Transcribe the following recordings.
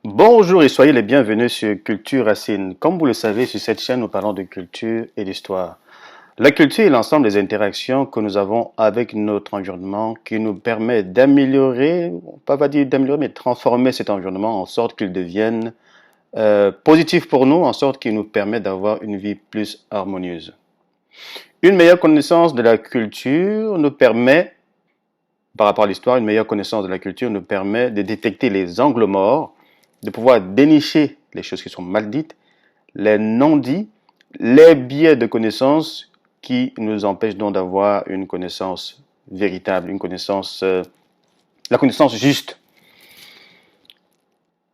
Bonjour et soyez les bienvenus sur Culture Racine. Comme vous le savez, sur cette chaîne, nous parlons de culture et d'histoire. La culture est l'ensemble des interactions que nous avons avec notre environnement qui nous permet d'améliorer, pas dire d'améliorer, mais de transformer cet environnement en sorte qu'il devienne positif pour nous, en sorte qu'il nous permet d'avoir une vie plus harmonieuse. Une meilleure connaissance de la culture nous permet, par rapport à l'histoire, une meilleure connaissance de la culture nous permet de détecter les angles morts, de pouvoir dénicher les choses qui sont mal dites, les non-dits, les biais de connaissance qui nous empêchent donc d'avoir une connaissance véritable, la connaissance juste.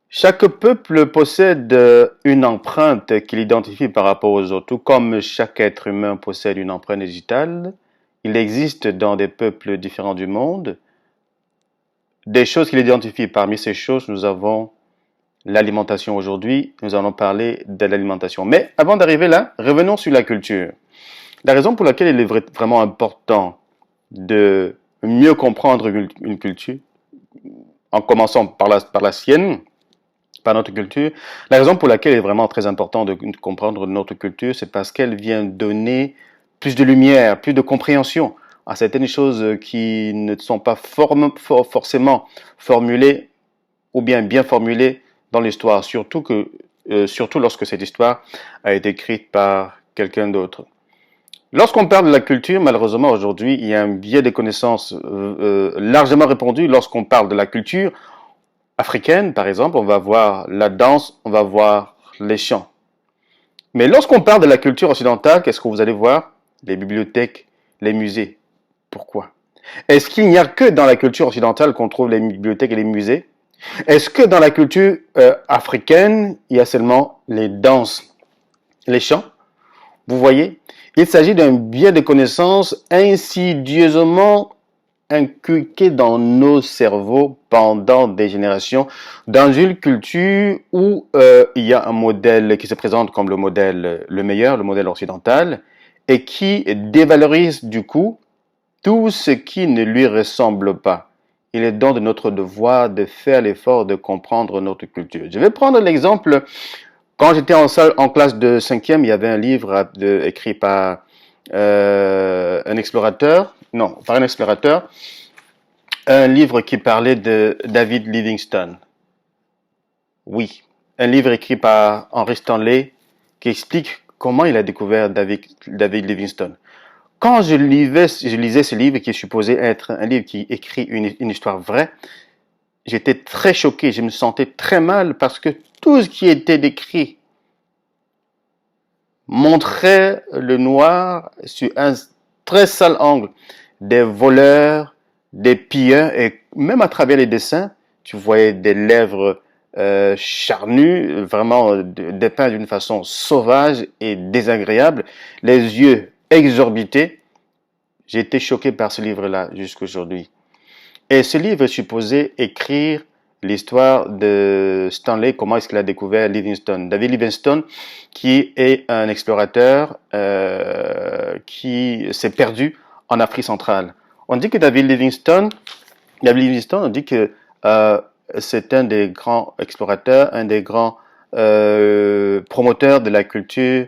Chaque peuple possède une empreinte qui l'identifie par rapport aux autres, tout comme chaque être humain possède une empreinte digitale. Il existe dans des peuples différents du monde des choses qui l'identifient. Parmi ces choses, nous avons l'alimentation aujourd'hui. Nous allons parler de l'alimentation. Mais avant d'arriver là, revenons sur la culture. La raison pour laquelle il est vraiment important de mieux comprendre une culture, en commençant par la sienne, par notre culture, la raison pour laquelle il est vraiment très important de comprendre notre culture, c'est parce qu'elle vient donner plus de lumière, plus de compréhension à certaines choses qui ne sont pas forcément formulées ou bien formulées dans l'histoire, surtout lorsque cette histoire a été écrite par quelqu'un d'autre. Lorsqu'on parle de la culture, malheureusement aujourd'hui, il y a un biais de connaissances largement répandu. Lorsqu'on parle de la culture africaine, par exemple, on va voir la danse, on va voir les chants. Mais lorsqu'on parle de la culture occidentale, qu'est-ce que vous allez voir? Les bibliothèques, les musées. Pourquoi? Est-ce qu'il n'y a que dans la culture occidentale qu'on trouve les bibliothèques et les musées? Est-ce que dans la culture africaine, il y a seulement les danses, les chants? Vous voyez, il s'agit d'un biais de connaissances insidieusement inculqué dans nos cerveaux pendant des générations, dans une culture où il y a un modèle qui se présente comme le modèle le meilleur, le modèle occidental, et qui dévalorise du coup tout ce qui ne lui ressemble pas. Il est donc de notre devoir de faire l'effort de comprendre notre culture. Je vais prendre l'exemple, quand j'étais en classe de 5e, il y avait un livre écrit par un explorateur, un livre qui parlait de David Livingstone. Oui, un livre écrit par Henry Stanley qui explique comment il a découvert David Livingstone. Quand je lisais ce livre qui est supposé être un livre qui écrit une histoire vraie, j'étais très choqué, je me sentais très mal parce que tout ce qui était décrit montrait le noir sur un très sale angle. Des voleurs, des pilleurs, et même à travers les dessins, tu voyais des lèvres charnues, vraiment dépeintes d'une façon sauvage et désagréable, les yeux exorbités. J'ai été choqué par ce livre-là jusqu'aujourd'hui. Et ce livre est supposé écrire l'histoire de Stanley, comment est-ce qu'il a découvert Livingstone. David Livingstone, qui est un explorateur qui s'est perdu en Afrique centrale. On dit que David Livingstone, on dit que c'est un des grands explorateurs, un des grands promoteurs de la culture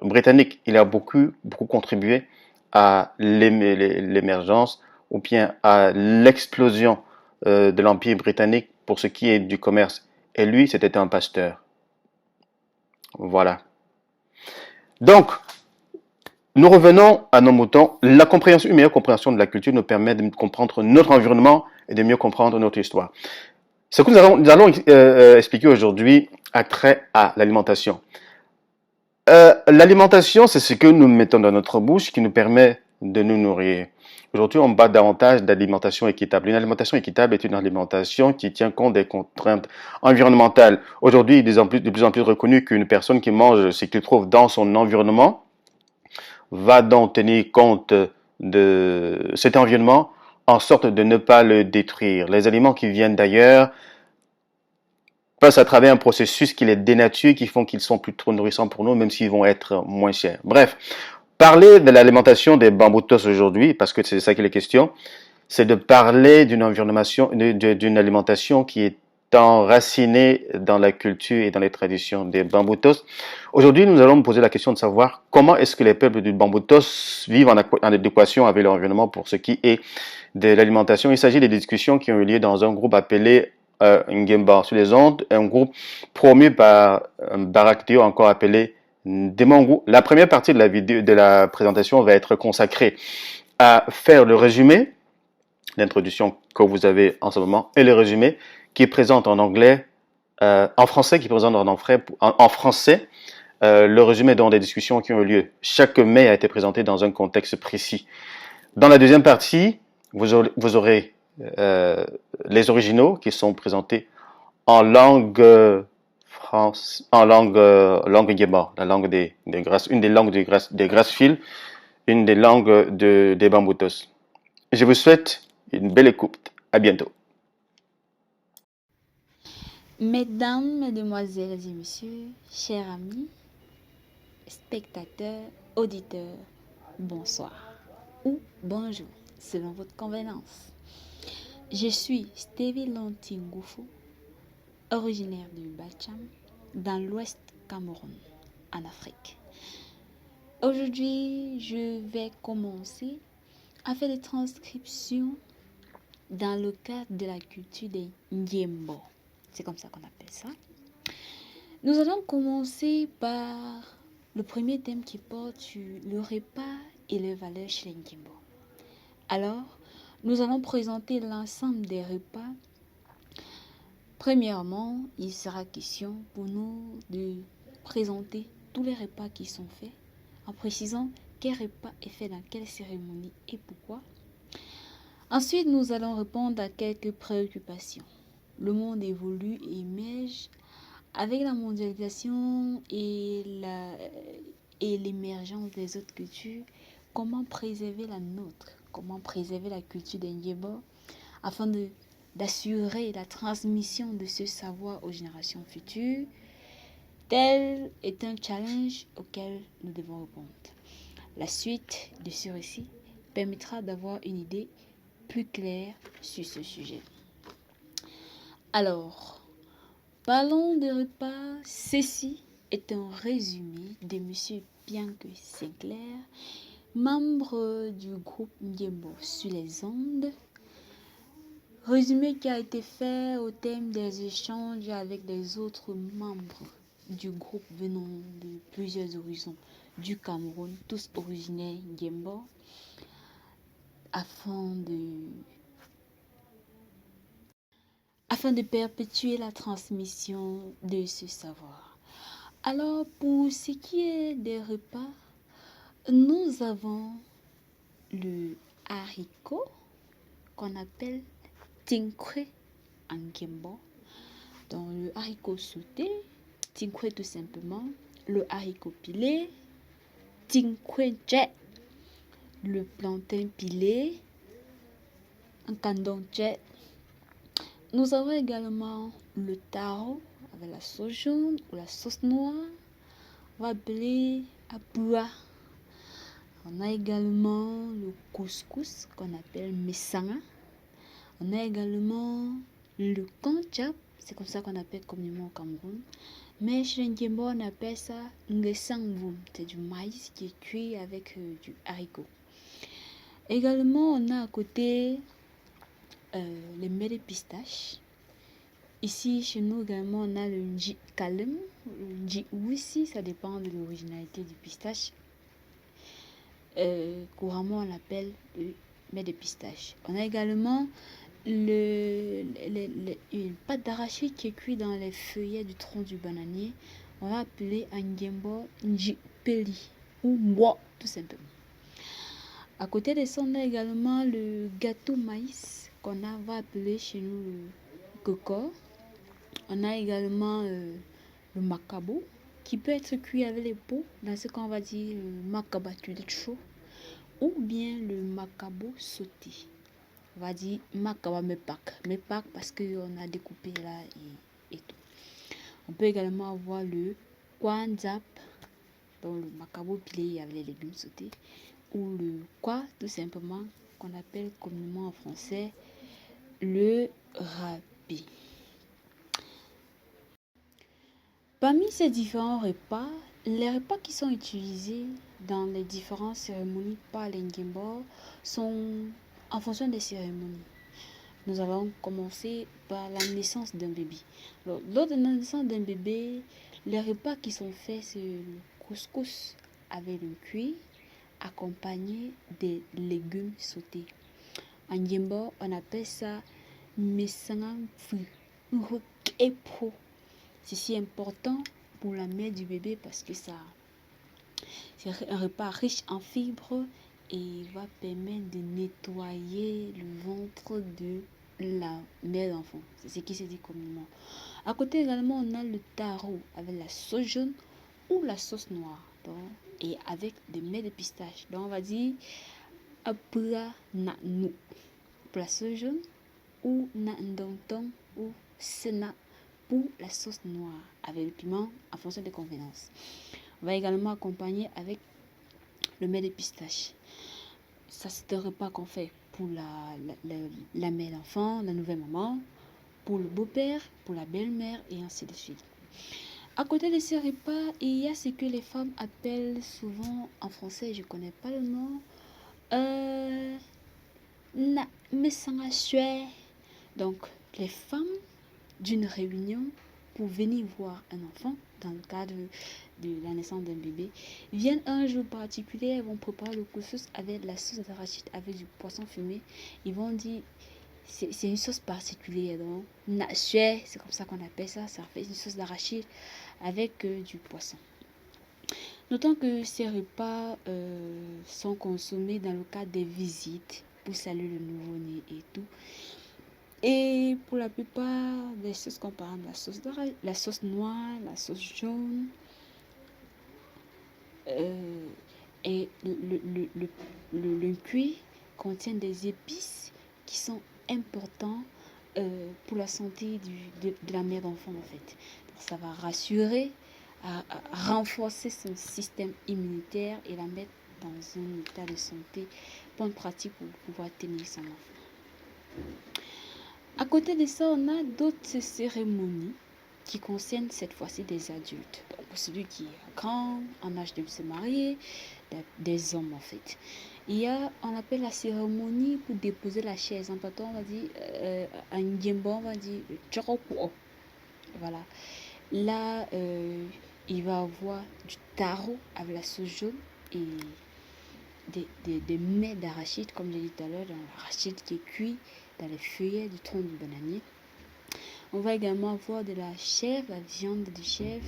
britannique. Il a beaucoup contribué à l'émergence ou bien à l'explosion de l'Empire britannique pour ce qui est du commerce. Et lui, c'était un pasteur. Voilà. Donc, nous revenons à nos moutons. Une meilleure compréhension de la culture nous permet de comprendre notre environnement et de mieux comprendre notre histoire. Ce que nous allons expliquer aujourd'hui a trait à l'alimentation. L'alimentation, c'est ce que nous mettons dans notre bouche qui nous permet de nous nourrir. Aujourd'hui, on bat davantage d'alimentation équitable. Une alimentation équitable est une alimentation qui tient compte des contraintes environnementales. Aujourd'hui, il est de plus en plus reconnu qu'une personne qui mange ce qu'il trouve dans son environnement va donc tenir compte de cet environnement en sorte de ne pas le détruire. Les aliments qui viennent d'ailleurs passent à travers un processus qui les dénature, qui font qu'ils sont plus trop nourrissants pour nous, même s'ils vont être moins chers. Bref, parler de l'alimentation des bamboutos aujourd'hui, parce que c'est ça qu'il est question, c'est de parler d'une alimentation qui est enraciné dans la culture et dans les traditions des Bamboutos. Aujourd'hui, nous allons nous poser la question de savoir comment est-ce que les peuples du Bamboutos vivent en adéquation avec l'environnement pour ce qui est de l'alimentation. Il s'agit des discussions qui ont eu lieu dans un groupe appelé Ngemba sur les ondes, un groupe promu par Barak Théo, encore appelé Demongu. La première partie de la vidéo, de la présentation va être consacrée à faire le résumé, l'introduction que vous avez en ce moment, et le résumé qui est présent en anglais, en français, qui est présent en français, le résumé dans des discussions qui ont eu lieu. Chaque mets a été présenté dans un contexte précis. Dans la deuxième partie, vous aurez les originaux qui sont présentés en langue langue Guéba, la langue des grâces, une des langues des Grassfield, une des langues des Bamboutos. Je vous souhaite une belle écoute. À bientôt. Mesdames, Mesdemoiselles et Messieurs, chers amis, spectateurs, auditeurs, bonsoir ou bonjour, selon votre convenance. Je suis Stevie Lontingoufou, originaire du Bacham, dans l'ouest Cameroun, en Afrique. Aujourd'hui, je vais commencer à faire des transcriptions dans le cadre de la culture des Ndiembo. C'est comme ça qu'on appelle ça. Nous allons commencer par le premier thème qui porte sur le repas et les valeurs chez les Ndiembo. Alors, nous allons présenter l'ensemble des repas. Premièrement, il sera question pour nous de présenter tous les repas qui sont faits, en précisant quel repas est fait dans quelle cérémonie et pourquoi. Ensuite, nous allons répondre à quelques préoccupations. Le monde évolue et émerge avec la mondialisation et l'émergence des autres cultures. Comment préserver la nôtre? Comment préserver la culture des Ndiembo afin d'assurer la transmission de ce savoir aux générations futures? Tel est un challenge auquel nous devons répondre. La suite de ce récit permettra d'avoir une idée plus claire sur ce sujet. Alors, parlons des repas. Ceci est un résumé de M. Bianque Sinclair, membre du groupe Ndiembo sur les ondes. Résumé qui a été fait au thème des échanges avec les autres membres du groupe venant de plusieurs horizons du Cameroun, tous originaires Ndiembo, afin de perpétuer la transmission de ce savoir. Alors, pour ce qui est des repas, nous avons le haricot qu'on appelle tinkwe en Ndiembo. Donc, le haricot sauté, tinkwe tout simplement, le haricot pilé, tinkwe jet, le plantain pilé, un kandong jet. Nous avons également le taro avec la sauce jaune ou la sauce noire. On va appeler abua. On a également le couscous qu'on appelle mesanga. On a également le kanchap, c'est comme ça qu'on appelle communément au Cameroun. Mais chez les Ndiembo, on appelle ça ngesangvum. C'est du maïs qui est cuit avec du haricot. Également, on a à côté les mets de pistache. Ici, chez nous également, on a le nji kalem, le nji wisi, ça dépend de l'originalité du pistache. Couramment, on l'appelle le mets de pistache. On a également une pâte d'arachide qui est cuite dans les feuillets du tronc du bananier. On va appeler en Ndiembo nji peli ou moi, tout simplement. À côté de ça, on a également le gâteau maïs qu'on va appeler chez nous le coco. On a également le macabo qui peut être cuit avec les peaux, dans ce qu'on va dire le macabatu de chaud, ou bien le macabo sauté. On va dire macaba mepak parce qu'on a découpé là et tout. On peut également avoir le kwanzap, donc le macabo pilé avec les légumes sautés, ou le kwa tout simplement qu'on appelle communément en français le rabi. Parmi ces différents repas, les repas qui sont utilisés dans les différentes cérémonies par les Ngimbo sont en fonction des cérémonies. Nous allons commencer par la naissance d'un bébé. Lors de la naissance d'un bébé, les repas qui sont faits, c'est le couscous avec le cuit, accompagné des légumes sautés. En Ngimbo, on appelle ça mesangan fu. C'est si important pour la mère du bébé parce que c'est un repas riche en fibres et va permettre de nettoyer le ventre de la mère d'enfant. C'est ce qui se dit communément. À côté également, on a le taro avec la sauce jaune ou la sauce noire. Donc, et avec des mets de pistache. Donc on va dire apura na nou pour la sauce jaune ou na ndongtong ou sena pour la sauce noire avec le piment en fonction des convenances. On va également accompagner avec le mets de pistache. Ça, c'est un repas qu'on fait pour la mère d'enfant, la nouvelle maman, pour le beau-père, pour la belle-mère et ainsi de suite. À côté de ces repas, il y a ce que les femmes appellent souvent en français, je ne connais pas le nom, na mesangashwe. Donc, les femmes d'une réunion pour venir voir un enfant dans le cadre de la naissance d'un bébé viennent un jour particulier, elles vont préparer le couscous avec la sauce d'arachide avec du poisson fumé. Ils vont dire c'est une sauce particulière, donc c'est comme ça qu'on appelle ça. Ça fait une sauce d'arachide avec du poisson. Notons que ces repas sont consommés dans le cadre des visites pour saluer le nouveau-né et tout. Et pour la plupart des sauces qu'on parle, la sauce noire, la sauce jaune, et le cuit contient des épices qui sont importants pour la santé de la mère d'enfant en fait. Donc, ça va rassurer, renforcer son système immunitaire et la mettre dans un état de santé, bonne pratique pour pouvoir tenir son enfant. À côté de ça, on a d'autres cérémonies qui concernent cette fois-ci des adultes. Donc, celui qui est grand, en âge de se marier, des hommes en fait. Il y a, on appelle la cérémonie pour déposer la chaise. En patois, on va dire, en Ngimbo, on va dire, tchoropo. Voilà. Là, il va avoir du taro avec la sauce jaune et des mets d'arachide, comme j'ai dit tout à l'heure, l'arachide qui est cuit dans les feuillets du tronc du bananier. On va également avoir de la chèvre, la viande de chèvre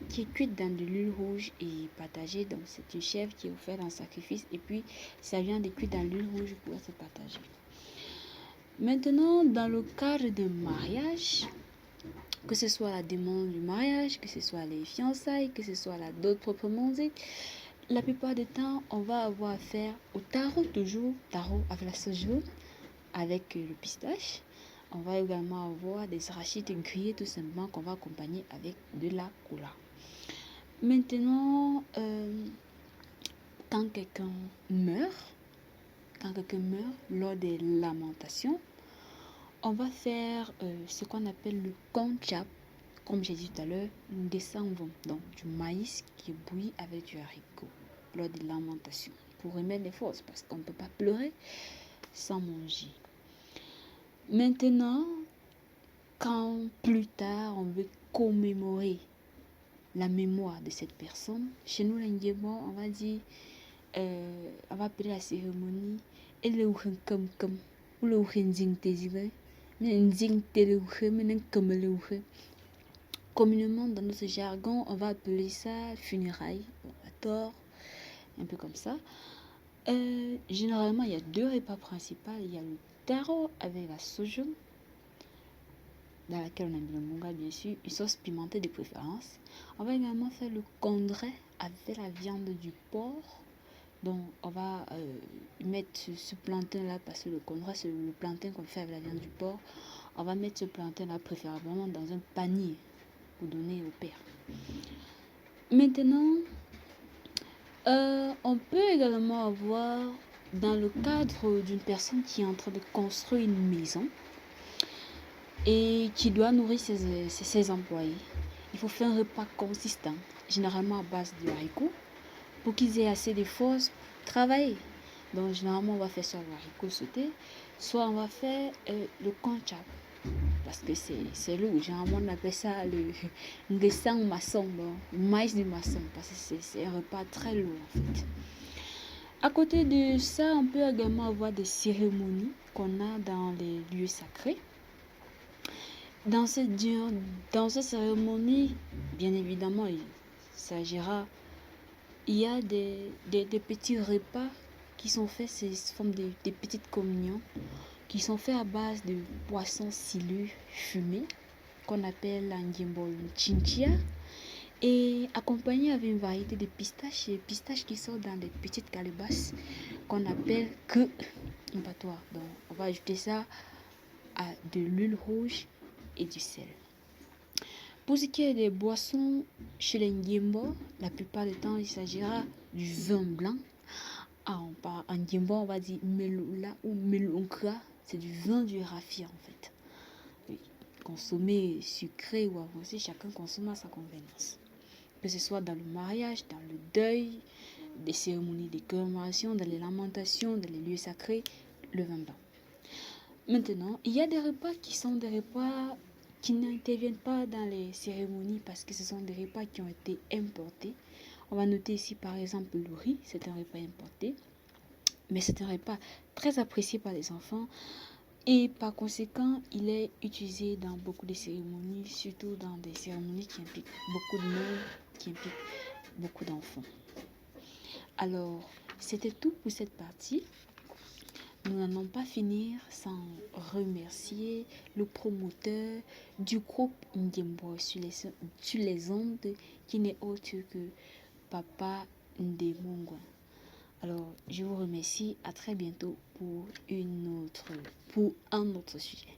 qui est cuite dans de l'huile rouge et partagée. Donc c'est une chèvre qui est offerte en sacrifice et puis sa viande est cuite dans l'huile rouge pour être partagée. Maintenant, dans le cadre d'un mariage, que ce soit la demande du mariage, que ce soit les fiançailles, que ce soit la dot proprement dite, la plupart du temps, on va avoir affaire au taro, toujours taro avec la sauce jaune, avec le pistache. On va également avoir des arachides grillés tout simplement qu'on va accompagner avec de la cola. Maintenant, quand quelqu'un meurt lors des lamentations, on va faire ce qu'on appelle le konchap, comme j'ai dit tout à l'heure, des sanvons, donc du maïs qui est bouilli avec du haricot lors des lamentations, pour remettre les forces, parce qu'on ne peut pas pleurer sans manger. Maintenant, quand plus tard on veut commémorer la mémoire de cette personne, chez nous les Ngimbo, on va dire, on va appeler la cérémonie et le ou le communément dans notre jargon, on va appeler ça funérailles, à tort, un peu comme ça. Généralement, il y a deux repas principaux. Il y a le taro avec la sauce jaune, dans laquelle on a mis le monga, bien sûr, une sauce pimentée de préférence. On va également faire le condré avec la viande du porc. Donc, on va mettre ce plantain-là, parce que le condré, c'est le plantain qu'on fait avec la viande du porc. On va mettre ce plantain-là préférablement dans un panier pour donner au père. Maintenant, on peut également avoir, dans le cadre d'une personne qui est en train de construire une maison et qui doit nourrir ses employés, il faut faire un repas consistant, généralement à base de haricots, pour qu'ils aient assez de force pour travailler. Donc, généralement, on va faire soit le haricot sauté, soit on va faire le konchap. Parce que c'est lourd. Généralement, on appelle ça le ngesang maçon, le maïs du maçon. Parce que c'est un repas très lourd, en fait. À côté de ça, on peut également avoir des cérémonies qu'on a dans les lieux sacrés. Dans cette cérémonie, bien évidemment, il y a des petits repas qui sont faits, c'est forme des petites communions, qui sont faits à base de poissons sileux fumés, qu'on appelle l'angiembol chinchia, et accompagné avec une variété de pistaches, et pistaches qui sortent dans des petites calebasses, qu'on appelle que en patois. Donc, on va ajouter ça à de l'huile rouge et du sel. Pour ce qui est des boissons, chez les Ndiembo, la plupart du temps, il s'agira du vin blanc. En Ndiembo, on va dire Meloula ou Melonkra. C'est du vin du raffia, en fait. Oui. Consommer sucré ou avancé, chacun consomme à sa convenance. Que ce soit dans le mariage, dans le deuil, des cérémonies de commémoration, dans les lamentations, dans les lieux sacrés, le vin blanc. Maintenant, il y a des repas qui sont des repas qui n'interviennent pas dans les cérémonies parce que ce sont des repas qui ont été importés. On va noter ici par exemple le riz, c'est un repas importé, mais c'est un repas très apprécié par les enfants et par conséquent, il est utilisé dans beaucoup de cérémonies, surtout dans des cérémonies qui impliquent beaucoup de monde, qui impliquent beaucoup d'enfants. Alors, c'était tout pour cette partie. Nous n'allons pas finir sans remercier le promoteur du groupe Ndiembo sur les ondes, qui n'est autre que Papa Ndemongwa. Alors, je vous remercie. À très bientôt pour un autre sujet.